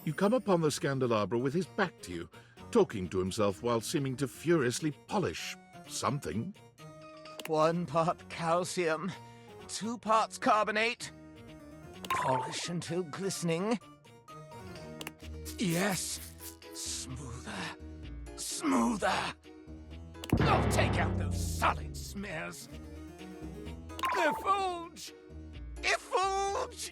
You come upon the Scandelabra with his back to you, talking to himself while seeming to furiously polish something. 1 part calcium, 2 parts carbonate. Polish until glistening. Yes, smoother, smoother. I'll take out those solid smears. Effulge! Effulge!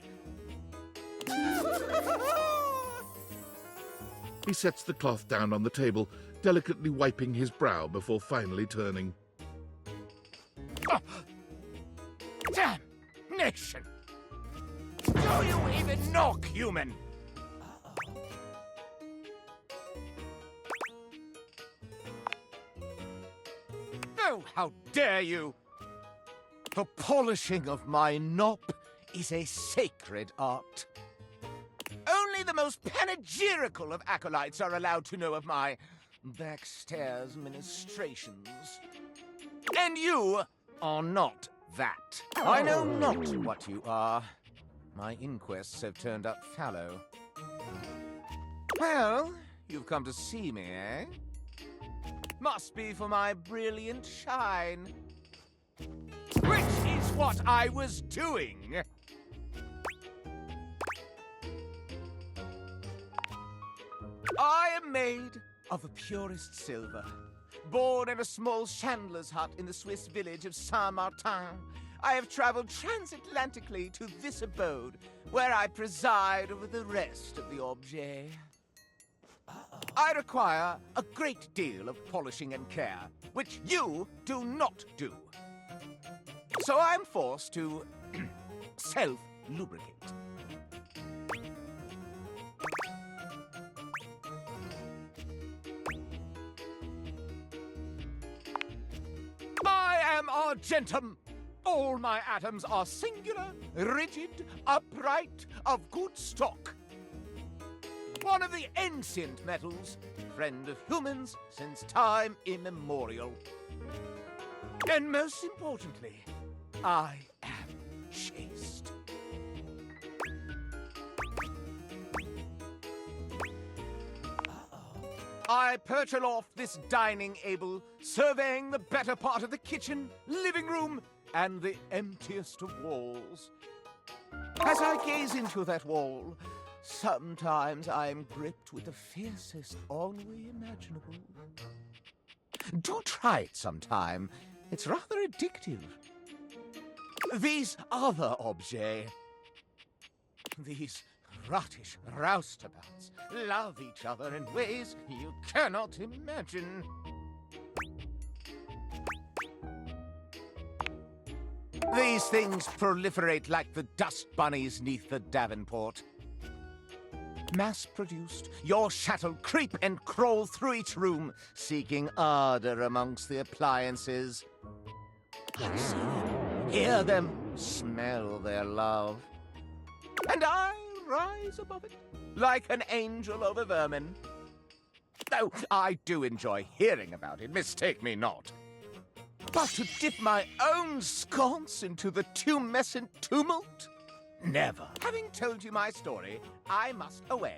He sets the cloth down on the table, delicately wiping his brow before finally turning. Damnation! Do you even knock, human? Oh, how dare you! The polishing of my knob is a sacred art. Only the most panegyrical of acolytes are allowed to know of my backstairs ministrations. And you are not that. I know not what you are. My inquests have turned up fallow. Well, you've come to see me, eh? Must be for my brilliant shine. Which is what I was doing. I am made of the purest silver. Born in a small chandler's hut in the Swiss village of Saint-Martin, I have traveled transatlantically to this abode, where I preside over the rest of the objet. I require a great deal of polishing and care, which you do not do. So I'm forced to self-lubricate. I am argentum. All my atoms are singular, rigid, upright, of good stock. One of the ancient metals, friend of humans since time immemorial. And most importantly, I am chaste. I perch aloft this dining able, surveying the better part of the kitchen, living room, and the emptiest of walls. As I gaze into that wall, sometimes I am gripped with the fiercest ennui imaginable. Do try it sometime. It's rather addictive. These other objets, these rottish roustabouts, love each other in ways you cannot imagine. These things proliferate like the dust bunnies neath the Davenport. Mass-produced, your shuttle creep and crawl through each room, seeking ardor amongst the appliances. I see them, hear them, smell their love. And I rise above it, like an angel over vermin. Though I do enjoy hearing about it, mistake me not. But to dip my own sconce into the tumescent tumult? Never. Having told you my story, I must away.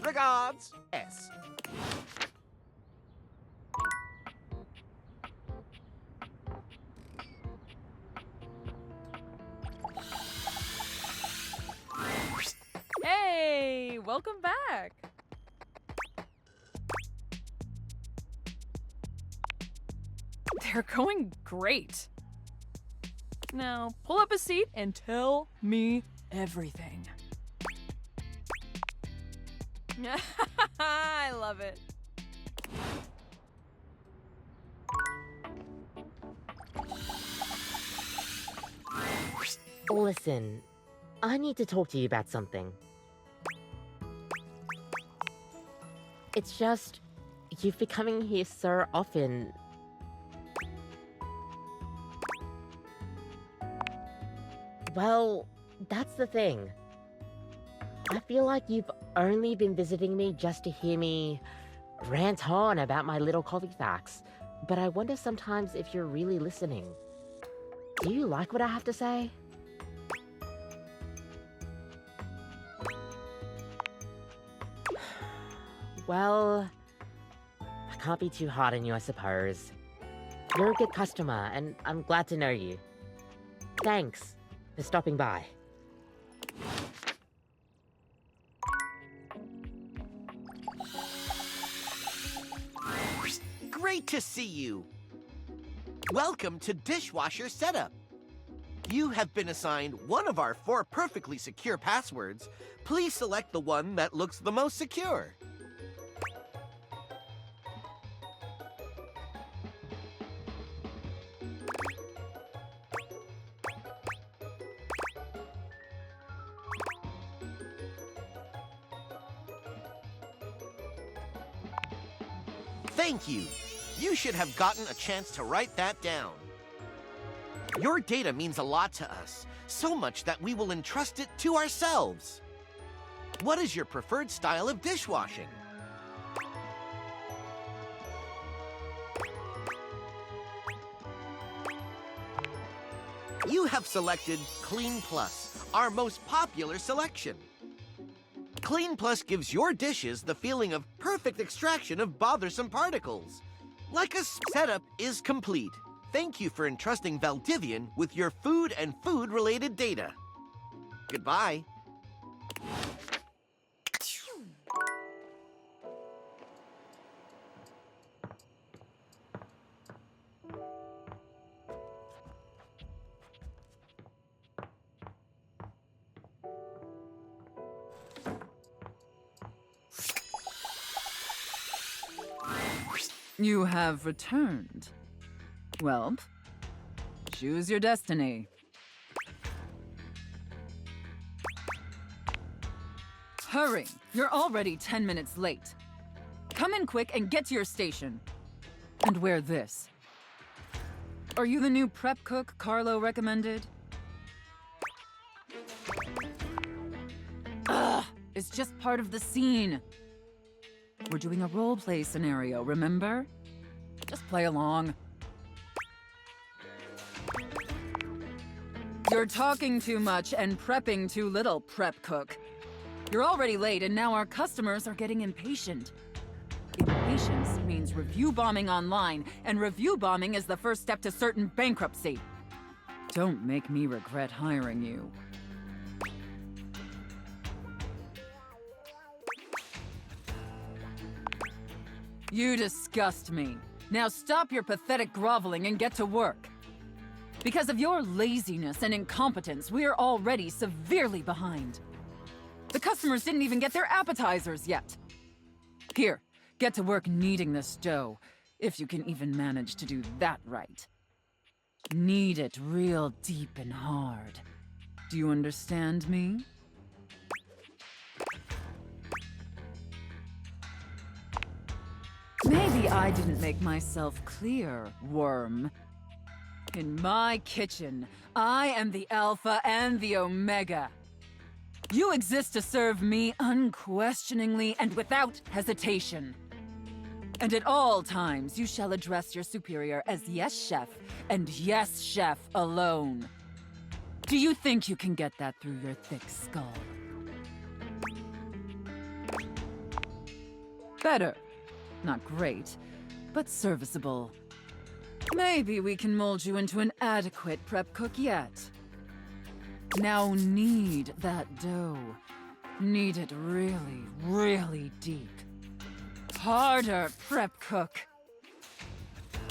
Regards, S. Hey, welcome back. They're going great. Now, pull up a seat and tell me everything. I love it. Listen, I need to talk to you about something. It's just, you've been coming here so often. Well, that's the thing. I feel like you've only been visiting me just to hear me rant on about my little coffee facts. But I wonder sometimes if you're really listening. Do you like what I have to say? Well, I can't be too hard on you, I suppose. You're a good customer, and I'm glad to know you. Thanks for stopping by. Great to see you. Welcome to Dishwasher Setup. You have been assigned one of our 4 perfectly secure passwords. Please select the one that looks the most secure. Thank you. You should have gotten a chance to write that down. Your data means a lot to us, so much that we will entrust it to ourselves. What is your preferred style of dishwashing? You have selected Clean Plus, our most popular selection. Clean Plus gives your dishes the feeling of perfect extraction of bothersome particles. Like a setup is complete. Thank you for entrusting Valdivian with your food and food-related data. Goodbye. You have returned. Well, choose your destiny. Hurry! You're already 10 minutes late. Come in quick and get to your station. And wear this. Are you the new prep cook Carlo recommended? Ugh! It's just part of the scene. We're doing a role-play scenario, remember? Just play along. You're talking too much and prepping too little, prep cook. You're already late and now our customers are getting impatient. Impatience means review bombing online, and review bombing is the first step to certain bankruptcy. Don't make me regret hiring you. You disgust me. Now stop your pathetic groveling and get to work. Because of your laziness and incompetence, we are already severely behind. The customers didn't even get their appetizers yet. Here, get to work kneading this dough, if you can even manage to do that right. Knead it real deep and hard. Do you understand me? Maybe I didn't make myself clear, worm. In my kitchen, I am the Alpha and the Omega. You exist to serve me unquestioningly and without hesitation. And at all times, you shall address your superior as yes, chef, and yes, chef alone. Do you think you can get that through your thick skull? Better. Not great, but serviceable. Maybe we can mold you into an adequate prep cook yet. Now knead that dough. Knead it really, really deep. Harder, prep cook.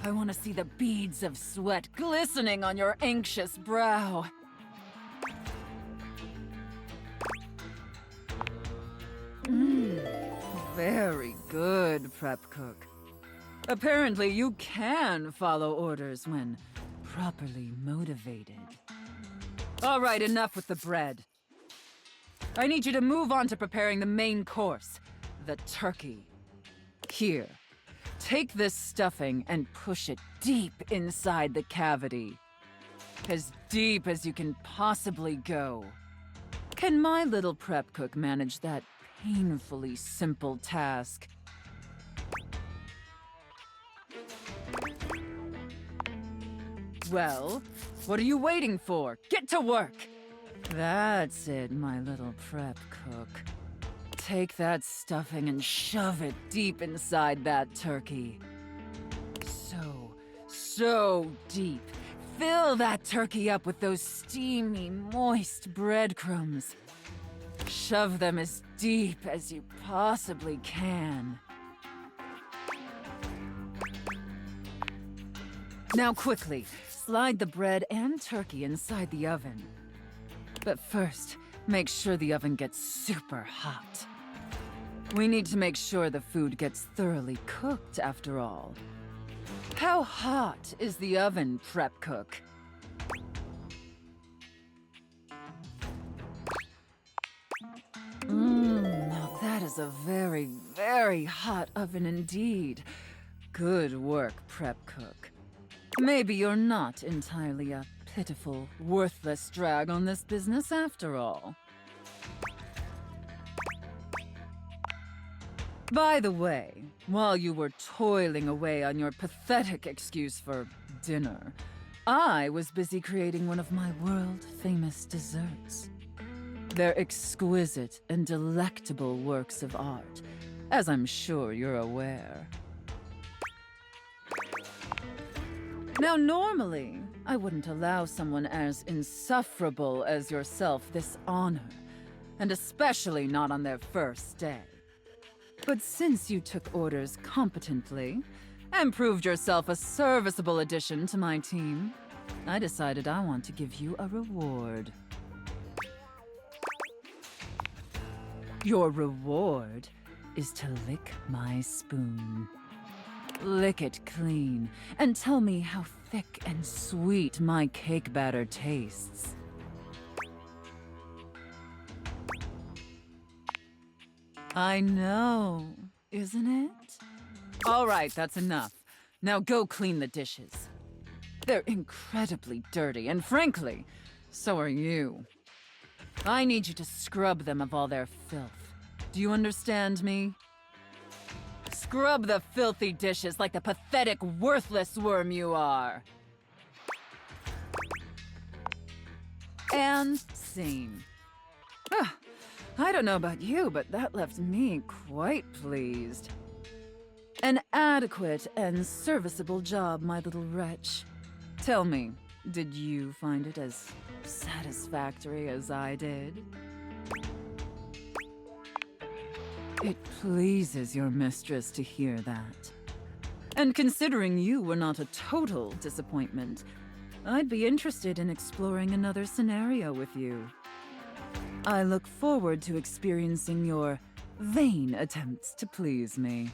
I want to see the beads of sweat glistening on your anxious brow. Very good, prep cook. Apparently you can follow orders when properly motivated. All right, enough with the bread. I need you to move on to preparing the main course, the turkey. Here, take this stuffing and push it deep inside the cavity. As deep as you can possibly go. Can my little prep cook manage that painfully simple task? Well, what are you waiting for? Get to work! That's it, my little prep cook. Take that stuffing and shove it deep inside that turkey. So deep. Fill that turkey up with those steamy, moist breadcrumbs. Shove them as deep as you possibly can. Now quickly, slide the bread and turkey inside the oven. But first, make sure the oven gets super hot. We need to make sure the food gets thoroughly cooked, after all. How hot is the oven, prep cook? Now that is a very, very hot oven indeed. Good work, prep cook. Maybe you're not entirely a pitiful, worthless drag on this business after all. By the way, while you were toiling away on your pathetic excuse for dinner, I was busy creating one of my world-famous desserts. They're exquisite and delectable works of art, as I'm sure you're aware. Now, normally, I wouldn't allow someone as insufferable as yourself this honor, and especially not on their first day. But since you took orders competently and proved yourself a serviceable addition to my team, I decided I want to give you a reward. Your reward is to lick my spoon. Lick it clean and tell me how thick and sweet my cake batter tastes. I know, isn't it? All right, that's enough. Now go clean the dishes. They're incredibly dirty, and frankly, so are you. I need you to scrub them of all their filth. Do you understand me? Scrub the filthy dishes like the pathetic, worthless worm you are. And scene. I don't know about you, but that left me quite pleased. An adequate and serviceable job, my little wretch. Tell me, did you find it as satisfactory as I did? It pleases your mistress to hear that. And considering you were not a total disappointment, I'd be interested in exploring another scenario with you. I look forward to experiencing your vain attempts to please me.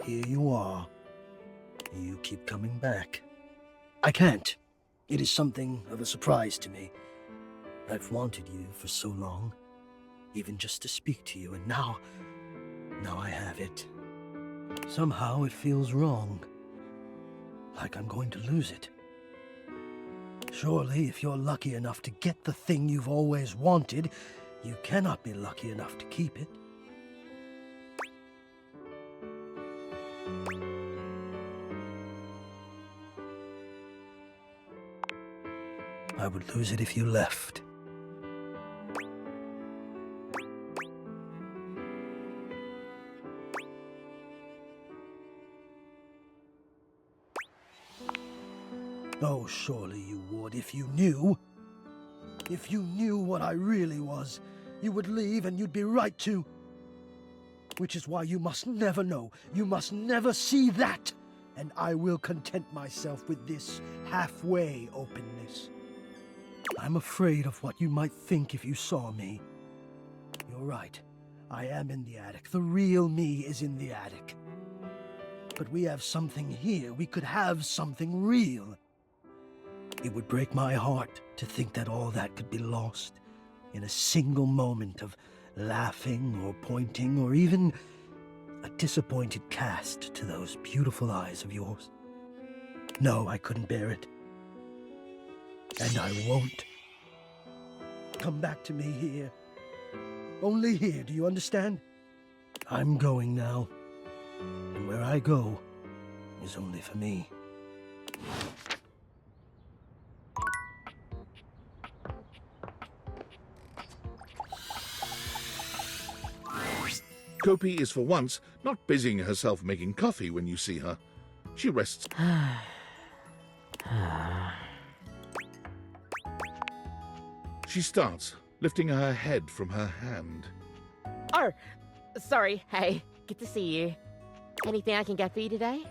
Here you are. You keep coming back. I can't. It is something of a surprise to me. I've wanted you for so long, even just to speak to you, and now I have it. Somehow it feels wrong, like I'm going to lose it. Surely, if you're lucky enough to get the thing you've always wanted, you cannot be lucky enough to keep it. I would lose it if you left. Oh, surely you would if you knew. If you knew what I really was, you would leave and you'd be right to. Which is why you must never know. You must never see that. And I will content myself with this halfway openness. I'm afraid of what you might think if you saw me. You're right. I am in the attic. The real me is in the attic. But we have something here. We could have something real. It would break my heart to think that all that could be lost in a single moment of laughing or pointing or even a disappointed cast to those beautiful eyes of yours. No, I couldn't bear it. And I won't. Come back to me here. Only here, do you understand? I'm going now. And where I go is only for me. Kopi is for once not busying herself making coffee when you see her. She rests. She starts, lifting her head from her hand. Oh, sorry. Hey, good to see you. Anything I can get for you today?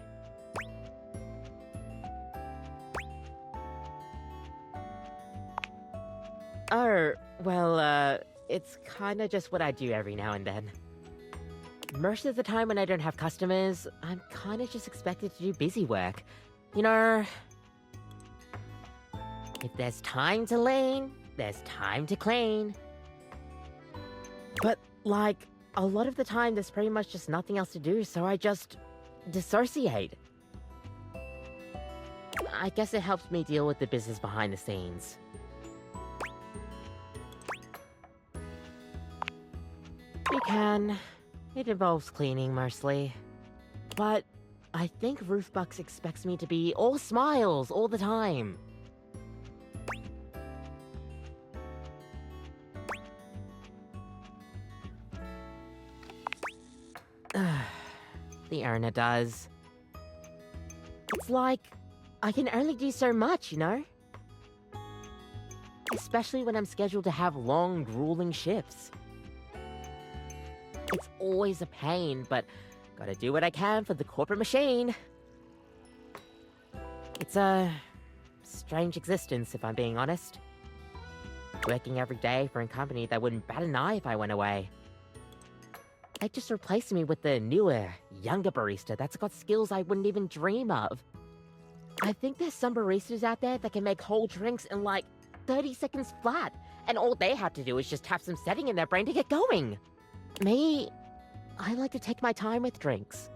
Oh, well, it's kinda just what I do every now and then. Most of the time when I don't have customers, I'm kinda just expected to do busy work. You know, if there's time to lean, there's time to clean. But, like, a lot of the time there's pretty much just nothing else to do, so I just dissociate. I guess it helps me deal with the business behind the scenes. You can. It involves cleaning mostly. But I think Ruthbucks expects me to be all smiles all the time. The Erna does. It's like, I can only do so much, you know? Especially when I'm scheduled to have long, grueling shifts. It's always a pain, but gotta do what I can for the corporate machine. It's a strange existence, if I'm being honest. Working every day for a company that wouldn't bat an eye if I went away. They just replaced me with the newer, younger barista that's got skills I wouldn't even dream of. I think there's some baristas out there that can make whole drinks in like 30 seconds flat, and all they have to do is just have some setting in their brain to get going. Me, I like to take my time with drinks.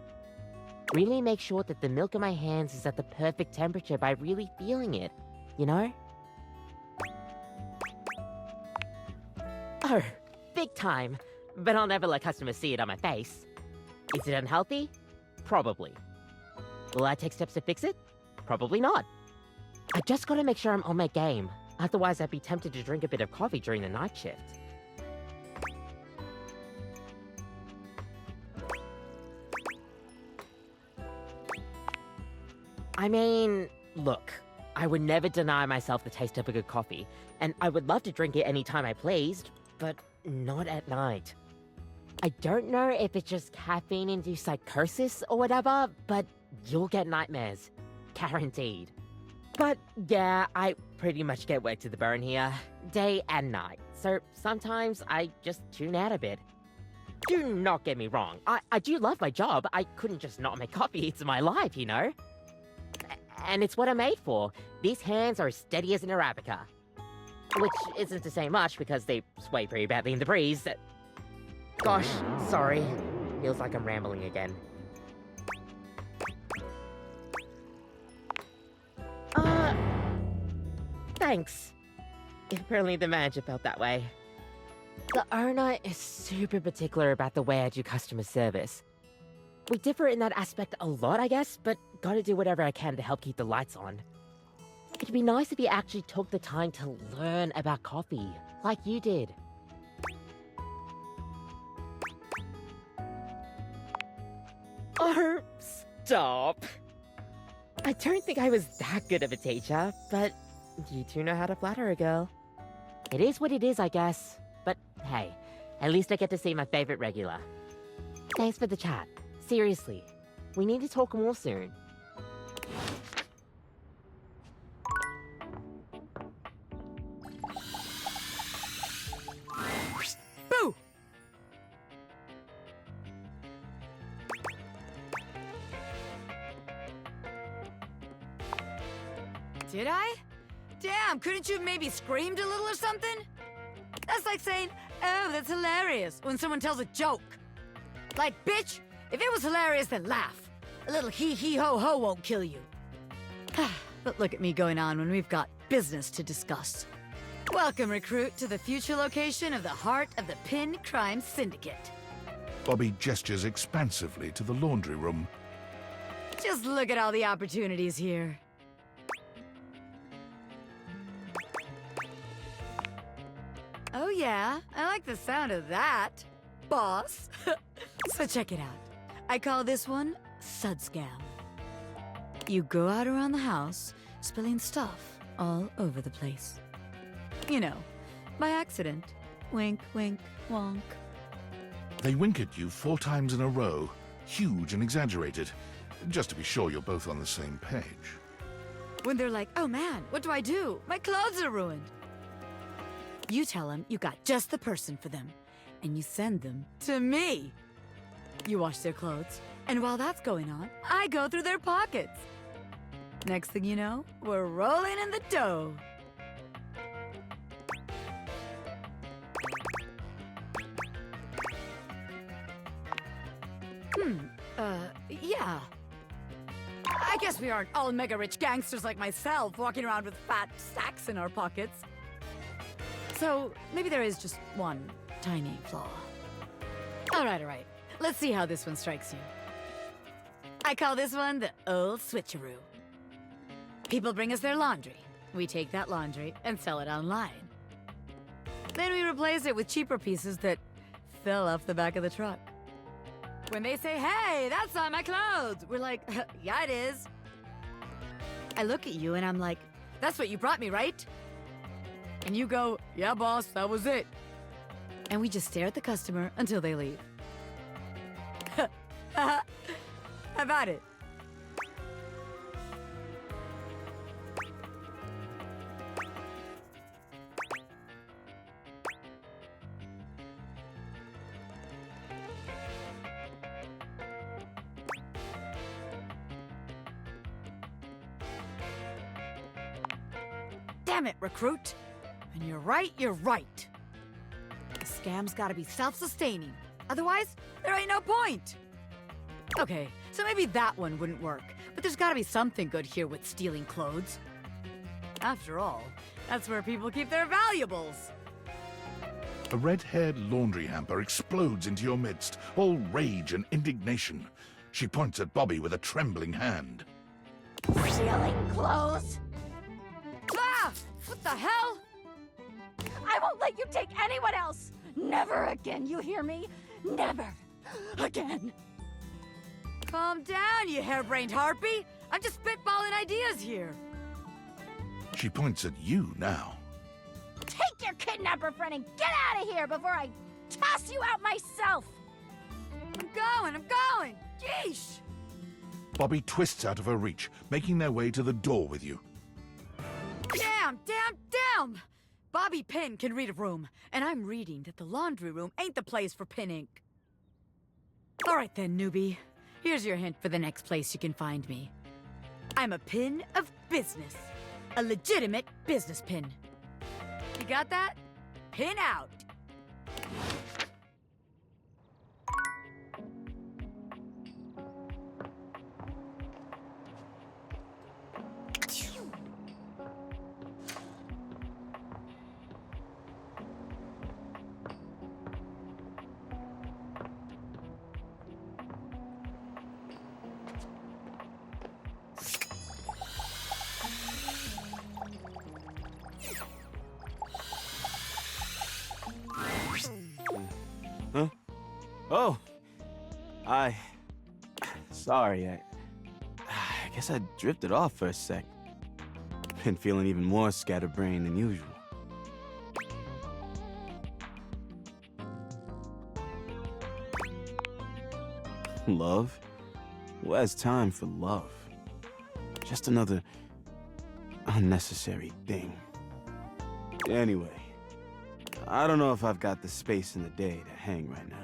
Really make sure that the milk in my hands is at the perfect temperature by really feeling it, you know? Oh, big time. But I'll never let customers see it on my face. Is it unhealthy? Probably. Will I take steps to fix it? Probably not. I just gotta make sure I'm on my game. Otherwise, I'd be tempted to drink a bit of coffee during the night shift. I mean, look, I would never deny myself the taste of a good coffee, and I would love to drink it any time I pleased, but not at night. I don't know if it's just caffeine-induced psychosis or whatever, but you'll get nightmares. Guaranteed. But yeah, I pretty much get work to the bone here, day and night, so sometimes I just tune out a bit. Do not get me wrong, I do love my job. I couldn't just not make coffee, it's my life, you know? And it's what I'm made for. These hands are steady as an Arabica. Which isn't to say much because they sway pretty badly in the breeze. Gosh, sorry. Feels like I'm rambling again. Thanks. Apparently the manager felt that way. The owner is super particular about the way I do customer service. We differ in that aspect a lot, I guess, but gotta do whatever I can to help keep the lights on. It'd be nice if you actually took the time to learn about coffee, like you did. Oh, stop. I don't think I was that good of a teacher, but you do know how to flatter a girl. It is what it is, I guess. But hey, at least I get to see my favorite regular. Thanks for the chat. Seriously, we need to talk more soon. Boo! Did I? Damn, couldn't you have maybe screamed a little or something? That's like saying, oh, that's hilarious, when someone tells a joke. Like, bitch, if it was hilarious, then laugh. A little hee-hee-ho-ho won't kill you. But look at me going on when we've got business to discuss. Welcome, recruit, to the future location of the heart of the Pin Crime Syndicate. Bobby gestures expansively to the laundry room. Just look at all the opportunities here. Oh yeah, I like the sound of that, boss. So check it out. I call this one Sud Scam. You go out around the house, spilling stuff all over the place. You know, by accident. Wink, wink, wonk. They wink at you 4 times in a row, huge and exaggerated, just to be sure you're both on the same page. When they're like, oh man, what do I do? My clothes are ruined. You tell them you got just the person for them, and you send them to me. You wash their clothes, and while that's going on, I go through their pockets. Next thing you know, we're rolling in the dough. Yeah. I guess we aren't all mega-rich gangsters like myself walking around with fat sacks in our pockets. So, maybe there is just one tiny flaw. All right. Let's see how this one strikes you. I call this one the old switcheroo. People bring us their laundry. We take that laundry and sell it online. Then we replace it with cheaper pieces that fell off the back of the truck. When they say, hey, that's not my clothes, we're like, yeah, it is. I look at you and I'm like, that's what you brought me, right? And you go, yeah, boss, that was it. And we just stare at the customer until they leave. How about it? Damn it, recruit. And you're right. The scam's gotta be self-sustaining. Otherwise, there ain't no point. Okay, so maybe that one wouldn't work. But there's gotta be something good here with stealing clothes. After all, that's where people keep their valuables. A red-haired laundry hamper explodes into your midst, all rage and indignation. She points at Bobby with a trembling hand. Stealing clothes? Ah! What the hell? I won't let you take anyone else! Never again, you hear me? Never again! Calm down, you harebrained harpy. I'm just spitballing ideas here. She points at you now. Take your kidnapper friend and get out of here before I toss you out myself! I'm going! Yeesh! Bobby twists out of her reach, making their way to the door with you. Damn! Bobby Pin can read a room, and I'm reading that the laundry room ain't the place for pin ink. All right then, newbie. Here's your hint for the next place you can find me. I'm a pin of business. A legitimate business pin. You got that? Pin out! Huh? Oh! Sorry, I guess I drifted off for a sec. Been feeling even more scatterbrained than usual. Love? Who has time for love? Just another unnecessary thing. Anyway, I don't know if I've got the space in the day to hang right now.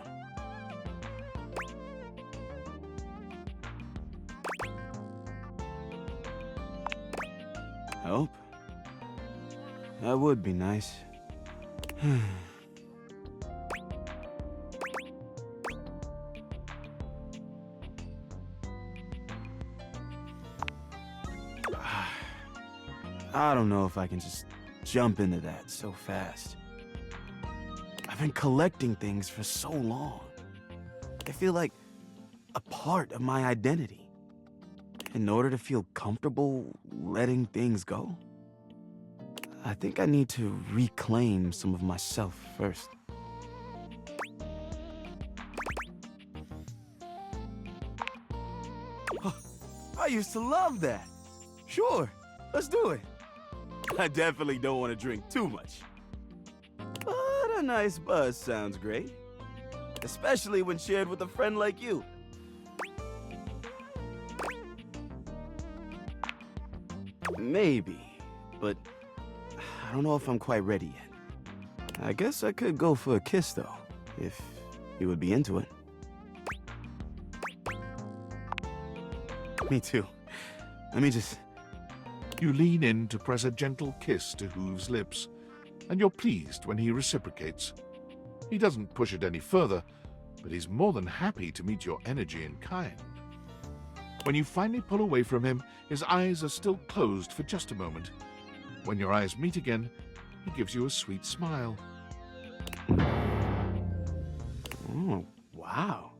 Help? That would be nice. I don't know if I can just jump into that so fast. I've been collecting things for so long. They feel like a part of my identity. In order to feel comfortable letting things go, I think I need to reclaim some of myself first. I used to love that. Sure, let's do it. I definitely don't want to drink too much. But a nice buzz sounds great. Especially when shared with a friend like you. Maybe, but I don't know if I'm quite ready yet. I guess I could go for a kiss, though, if you would be into it. Me too. Let me just... You lean in to press a gentle kiss to Hoove's lips, and you're pleased when he reciprocates. He doesn't push it any further, but he's more than happy to meet your energy in kind. When you finally pull away from him, his eyes are still closed for just a moment. When your eyes meet again, he gives you a sweet smile. Oh, wow.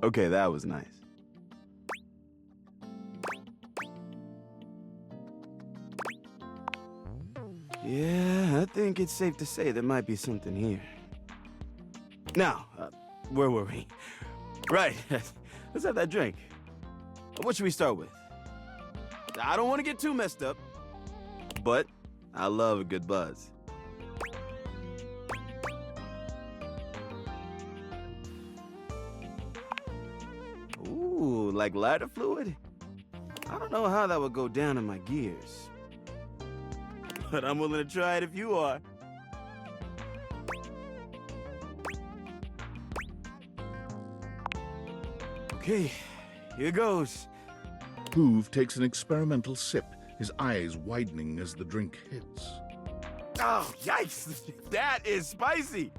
Okay, that was nice. Yeah, I think it's safe to say there might be something here. Now, where were we? Right, let's have that drink. What should we start with? I don't want to get too messed up, but I love a good buzz. Ooh, like lighter fluid? I don't know how that would go down in my gears. But I'm willing to try it if you are. Okay, here goes. Hoove takes an experimental sip, his eyes widening as the drink hits. Oh, yikes! That is spicy!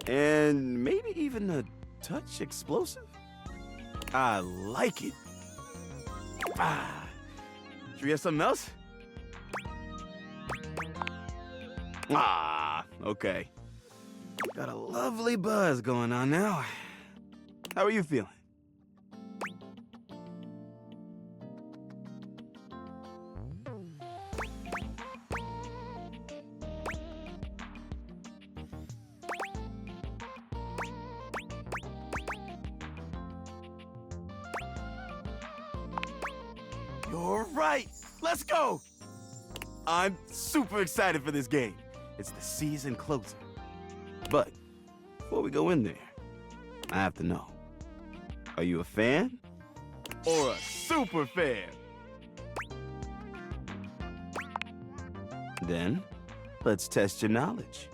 And maybe even a touch explosive? I like it. Ah, should we have something else? Ah, okay. Got a lovely buzz going on now. How are you feeling? You're right. Let's go. I'm super excited for this game. It's the season closer. But before we go in there, I have to know. Are you a fan or a super fan? Then, let's test your knowledge.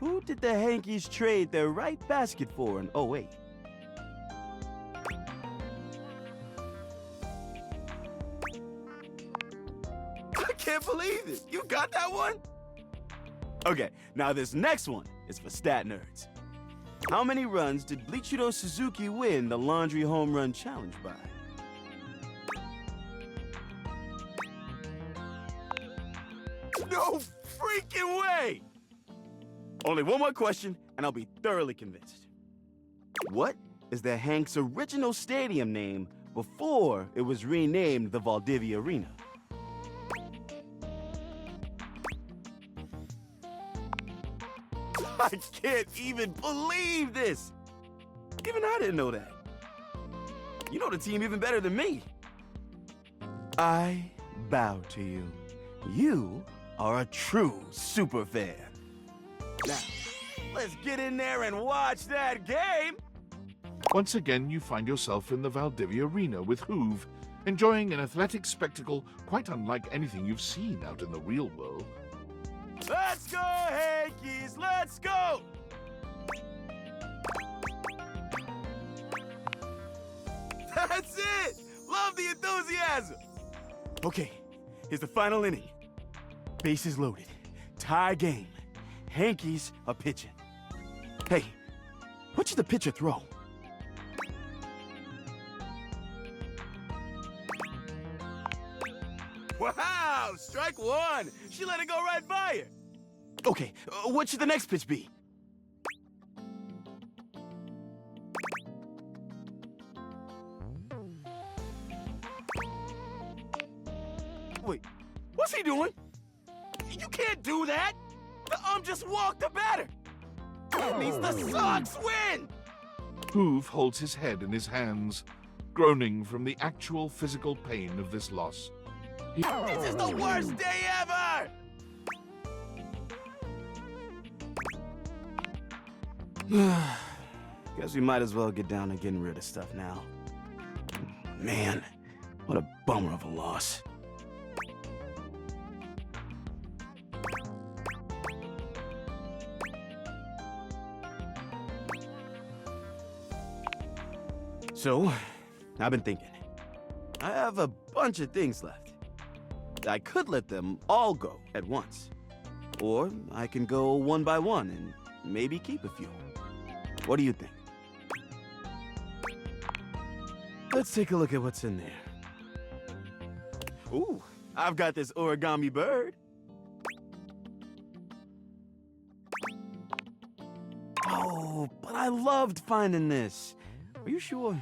Who did the Hankies trade their right basket for in '08? I can't believe it! You got that one? Okay, now this next one is for stat nerds. How many runs did Bleachido Suzuki win the Laundry Home Run Challenge by? No freaking way! Only one more question, and I'll be thoroughly convinced. What is the Hanks' original stadium name before it was renamed the Valdivia Arena? I can't even believe this! Even I didn't know that. You know the team even better than me. I bow to you. You are a true super fan. Now, let's get in there and watch that game! Once again, you find yourself in the Valdivia Arena with Hoove, enjoying an athletic spectacle quite unlike anything you've seen out in the real world. Let's go, Hankies! Let's go! That's it! Love the enthusiasm! Okay, here's the final inning. Bases loaded. Tie game. Hankies are pitching. Hey, what should the pitcher throw? Wow! Strike one! She let it go right by her! Okay, what should the next pitch be? Wait, what's he doing? You can't do that! The just walked the batter! That means the Sox win! Hoove holds his head in his hands, groaning from the actual physical pain of this loss. This is the worst day ever! Guess we might as well get down to getting rid of stuff now. Man, what a bummer of a loss. So, I've been thinking. I have a bunch of things left. I could let them all go at once. Or I can go one by one and maybe keep a few. What do you think? Let's take a look at what's in there. Ooh, I've got this origami bird. Oh, but I loved finding this. Are you sure?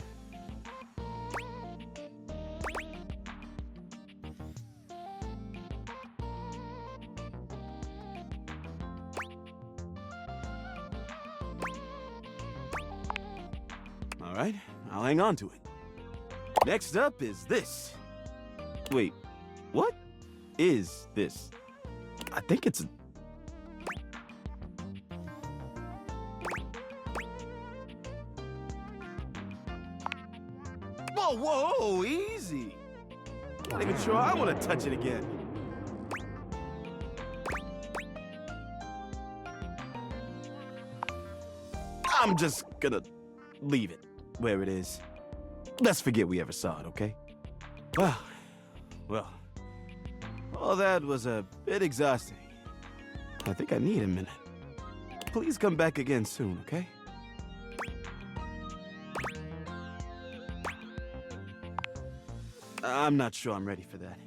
All right, I'll hang on to it. Next up is this. Wait, what is this? I think it's a... Whoa, whoa, easy. Not even sure I want to touch it again. I'm just gonna leave it where it is. Let's forget we ever saw it, okay? Well, all that was a bit exhausting. I think I need a minute. Please come back again soon, okay? I'm not sure I'm ready for that.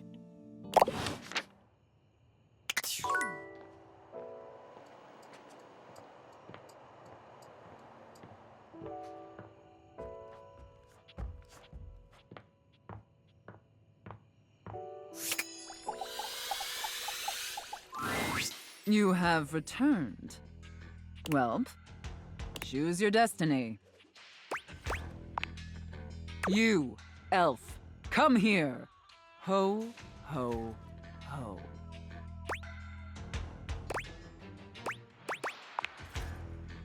You have returned. Well, choose your destiny. You, elf, come here. Ho, ho, ho.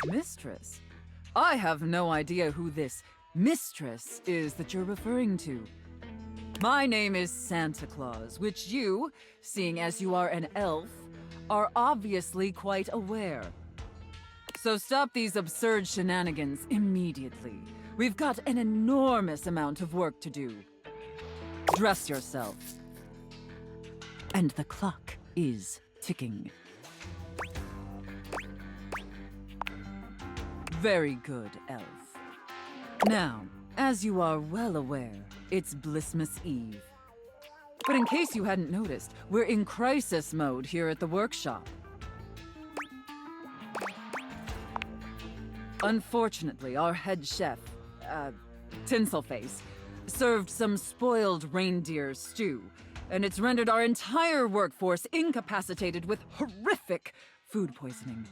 Mistress? I have no idea who this mistress is that you're referring to. My name is Santa Claus, which you, seeing as you are an elf, are obviously quite aware. So stop these absurd shenanigans immediately. We've got an enormous amount of work to do. Dress yourself. And the clock is ticking. Very good, elf. Now, as you are well aware, it's Blissmas Eve. But in case you hadn't noticed, we're in crisis mode here at the workshop. Unfortunately, our head chef, Tinselface, served some spoiled reindeer stew, and it's rendered our entire workforce incapacitated with horrific food poisoning.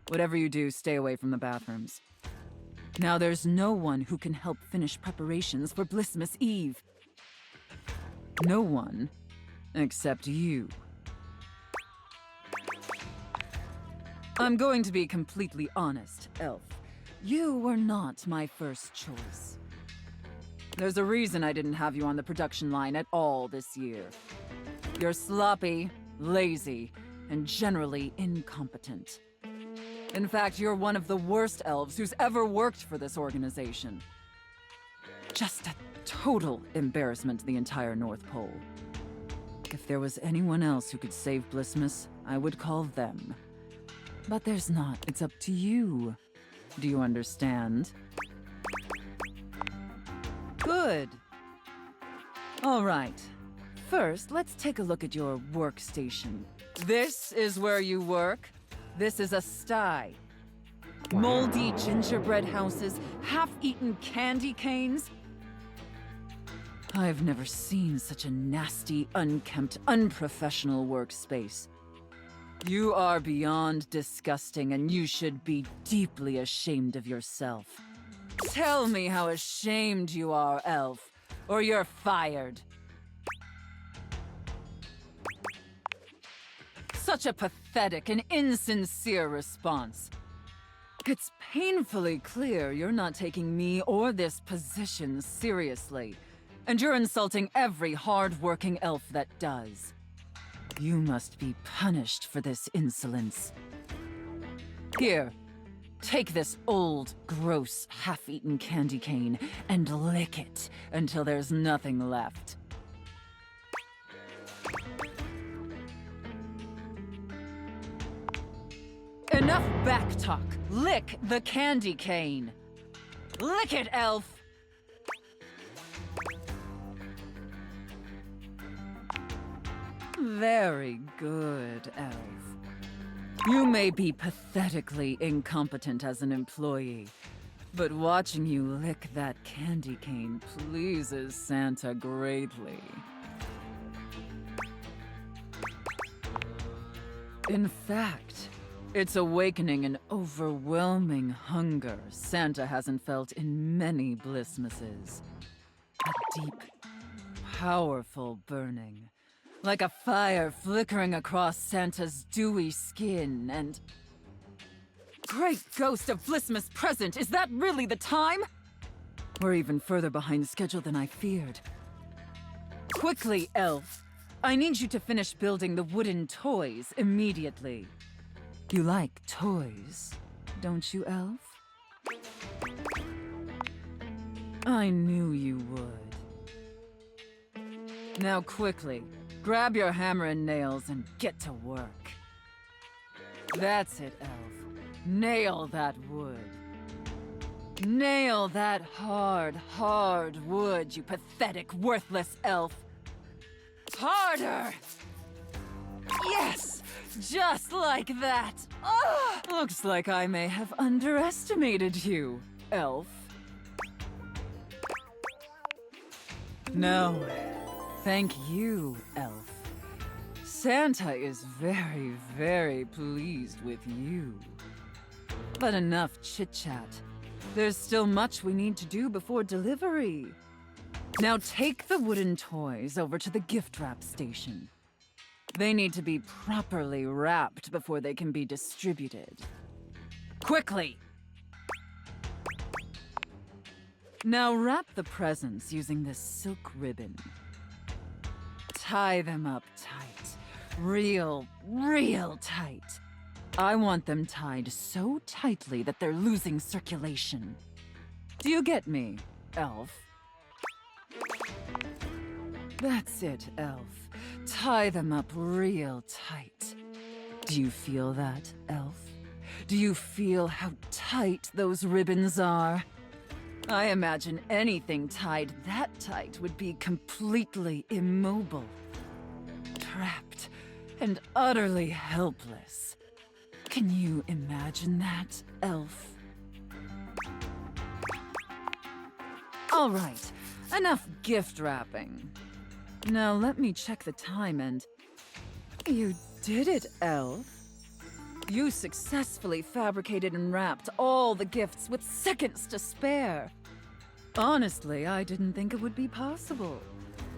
Whatever you do, stay away from the bathrooms. Now there's no one who can help finish preparations for Blissmas Eve. No one except you. I'm going to be completely honest, Elf. You were not my first choice. There's a reason I didn't have you on the production line at all this year. You're sloppy, lazy, and generally incompetent. In fact, you're one of the worst elves who's ever worked for this organization. Just a total embarrassment to the entire North Pole. If there was anyone else who could save Blissmas, I would call them. But there's not. It's up to you. Do you understand? Good. All right. First, let's take a look at your workstation. This is where you work. This is a sty. Moldy gingerbread houses, half-eaten candy canes. I've never seen such a nasty, unkempt, unprofessional workspace. You are beyond disgusting, and you should be deeply ashamed of yourself. Tell me how ashamed you are, Elf, or you're fired. Such a pathetic and insincere response. It's painfully clear you're not taking me or this position seriously, and you're insulting every hard-working elf that does. You must be punished for this insolence. Here, take this old, gross, half-eaten candy cane and lick it until there's nothing left. Enough backtalk. Lick the candy cane. Lick it, Elf! Very good, Elf. You may be pathetically incompetent as an employee, but watching you lick that candy cane pleases Santa greatly. In fact, it's awakening an overwhelming hunger Santa hasn't felt in many Blissmases. A deep, powerful burning. Like a fire flickering across Santa's dewy skin and... Great ghost of Blissmas present! Is that really the time? We're even further behind schedule than I feared. Quickly, Elf. I need you to finish building the wooden toys immediately. You like toys, don't you, Elf? I knew you would. Now quickly, grab your hammer and nails and get to work. That's it, Elf. Nail that wood. Nail that hard, hard wood, you pathetic, worthless elf. Harder! Yes! Just like that! Ah! Looks like I may have underestimated you, elf. No. Thank you, elf. Santa is very, very pleased with you. But enough chit-chat. There's still much we need to do before delivery. Now take the wooden toys over to the gift wrap station. They need to be properly wrapped before they can be distributed. Quickly! Now wrap the presents using this silk ribbon. Tie them up tight. Real tight. I want them tied so tightly that they're losing circulation. Do you get me, elf? That's it, elf. Tie them up real tight. Do you feel that, elf? Do you feel how tight those ribbons are? I imagine anything tied that tight would be completely immobile. Trapped and utterly helpless. Can you imagine that, elf? All right, enough gift wrapping. Now let me check the time and... You did it, elf. You successfully fabricated and wrapped all the gifts with seconds to spare. Honestly, I didn't think it would be possible.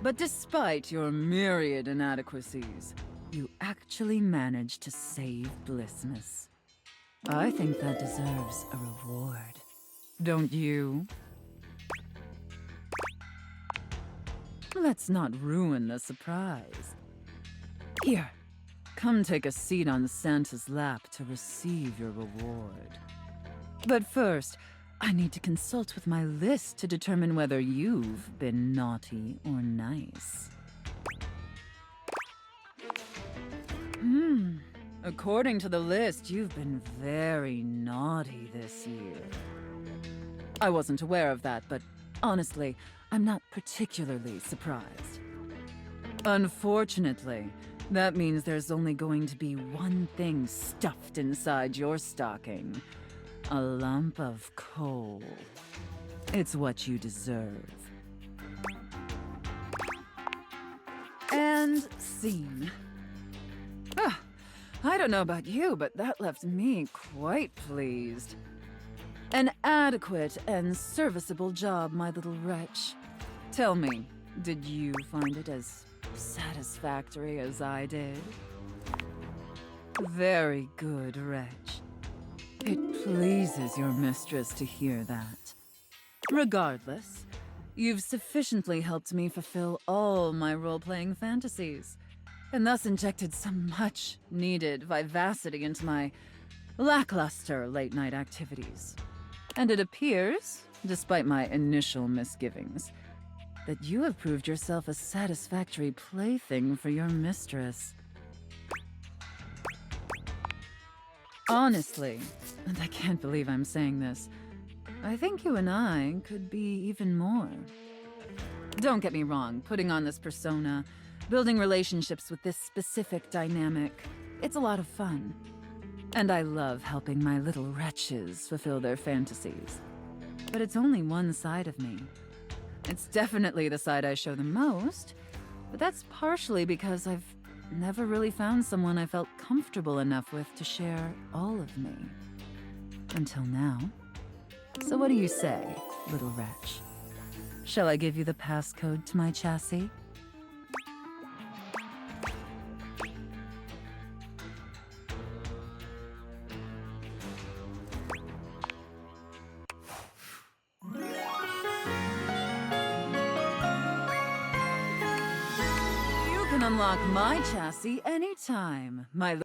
But despite your myriad inadequacies, you actually managed to save Blissmas. I think that deserves a reward. Don't you? Let's not ruin the surprise. Here, come take a seat on Santa's lap to receive your reward. But first, I need to consult with my list to determine whether you've been naughty or nice. According to the list, you've been very naughty this year. I wasn't aware of that, but honestly, I'm not particularly surprised. Unfortunately, that means there's only going to be one thing stuffed inside your stocking. A lump of coal. It's what you deserve. And scene. Ah, I don't know about you, but that left me quite pleased. An adequate and serviceable job, my little wretch. Tell me, did you find it as satisfactory as I did? Very good, wretch. It pleases your mistress to hear that. Regardless, you've sufficiently helped me fulfill all my role-playing fantasies, and thus injected some much-needed vivacity into my lackluster late-night activities. And it appears, despite my initial misgivings, that you have proved yourself a satisfactory plaything for your mistress. Honestly, and I can't believe I'm saying this, I think you and I could be even more. Don't get me wrong, putting on this persona, building relationships with this specific dynamic, it's a lot of fun. And I love helping my little wretches fulfill their fantasies. But it's only one side of me. It's definitely the side I show the most, but that's partially because I've never really found someone I felt comfortable enough with to share all of me. Until now. So what do you say, little wretch? Shall I give you the passcode to my chassis? You can unlock my chassis anytime, my